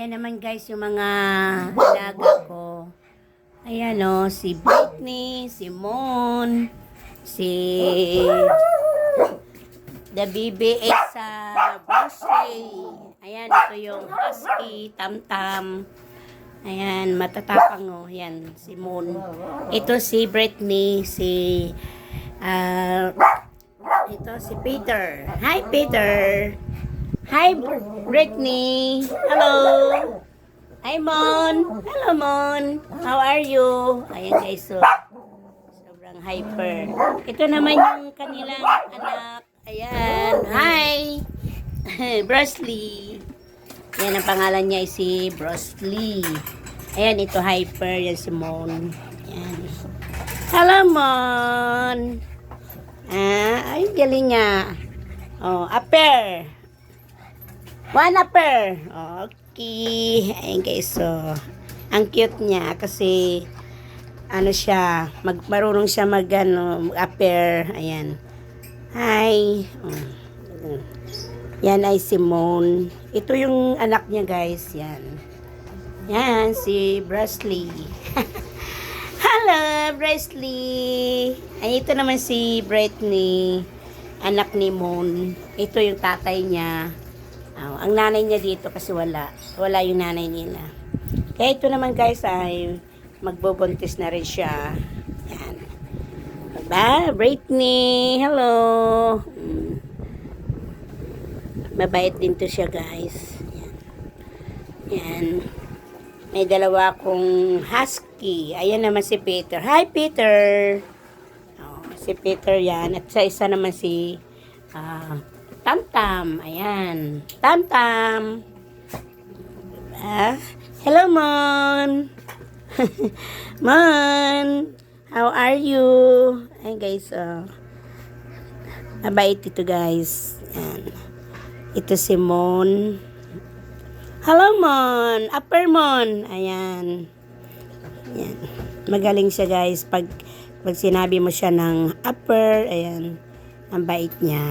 Ayan naman guys yung mga alaga ko. Ayan o, si Britney, si Mon, si the baby is Brucey. Ayan, ito yung husky, Tam-Tam. Ayan, matatapang o. Ayan, si Mon. Ito si Britney, ito si Peter. Hi, Peter. Hi, Britney. Hello. Hi, Mon. Hello, Mon. How are you? Ayan, guys. So, sobrang hyper. Ito naman yung kanilang anak. Ayan. Hi. Brucey. Ayan, ang pangalan niya ay si Brucey. Ayan, ito hyper. Yan si Mon. Ayan. Hello, Mon. Ay, galing niya. Oh, upper. One upper. Okay. Ayan guys, so ang cute niya kasi ano siya, marunong siya upper. Ayan. Hi. Oh. Yan ay Simone. Ito yung anak niya guys. Yan. Yan si Brucey. Hello, Brucey. Ay, ito naman si Britney, anak ni Mon. Ito yung tatay niya. Ang nanay niya dito kasi wala yung nanay nila. Kaya ito naman guys ay magbubuntis na rin siya. Yan. Diba? Britney, hello. Mabait din to siya guys. Yan. Yan. May dalawa akong husky. Ayan naman si Peter. Hi Peter. Si Peter yan. At sa isa naman si Tam-Tam. Ayan. Tam-Tam. Hello, Mon. Mon. How are you? Ayan, guys. Mabait ito, guys. Ayan. Ito si Mon. Hello, Mon. Upper Mon. Ayan. Ayan. Magaling siya, guys. Pag sinabi mo siya ng upper, ayan. Ang bait niya.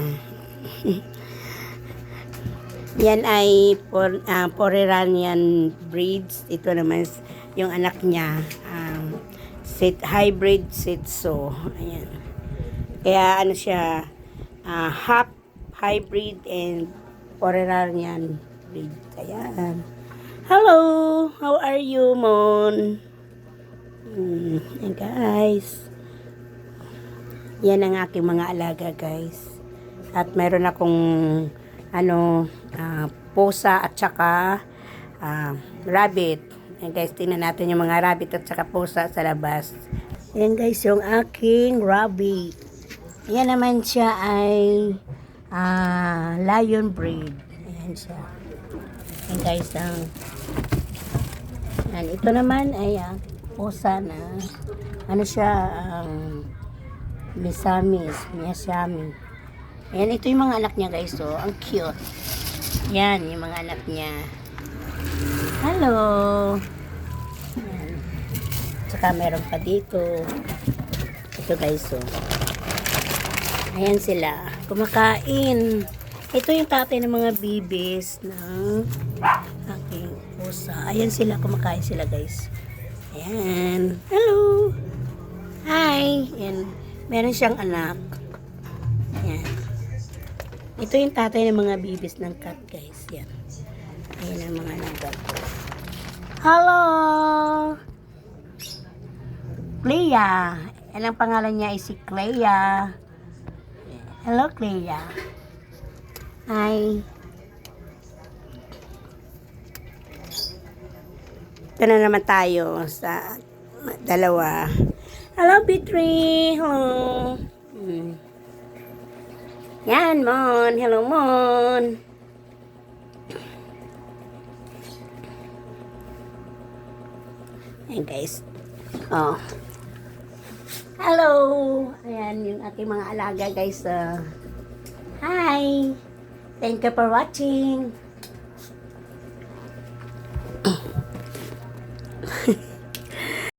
Yan ay Pomeranian breeds. Ito naman yung anak niya, hybrid Shih Tzu. Ayan. Kaya ano siya, half hybrid and Pomeranian breed. Ayan. Hello, how are you, Mon? Ayan, guys. Yan ang aking mga alaga, guys. At meron akong pusa at saka rabbit. Ayan guys, tingnan natin yung mga rabbit at saka pusa sa labas. Ayan guys, yung aking rabbit. Ayan naman siya ay lion breed. Ayan siya. Ayan guys, ayan, ito naman ay pusa na Miasami. Ayan, ito yung mga anak niya guys. So, ang cute. Yan, yung mga anak niya. Hello. Ayan. Tsaka meron pa dito. Ito guys. So. Ayan sila. Kumakain. Ito yung tatay ng mga bibis ng aking pusa. Ayan sila. Kumakain sila guys. Ayan. Hello. Hi. Ayan. Meron siyang anak. Ayan. Ito yung tatay ng mga bibis ng cat, guys. Yan. Ayan ang mga nagat. Hello! Clea. Yan ang pangalan niya ay si Clea. Hello, Clea. Hi. Ito na naman tayo sa dalawa. Hello, Bitri. Hello. Yan, Mon. Hello, Mon. Ayan, guys. Oh. Hello. Ayan, yung aking mga alaga, guys. Hi. Thank you for watching.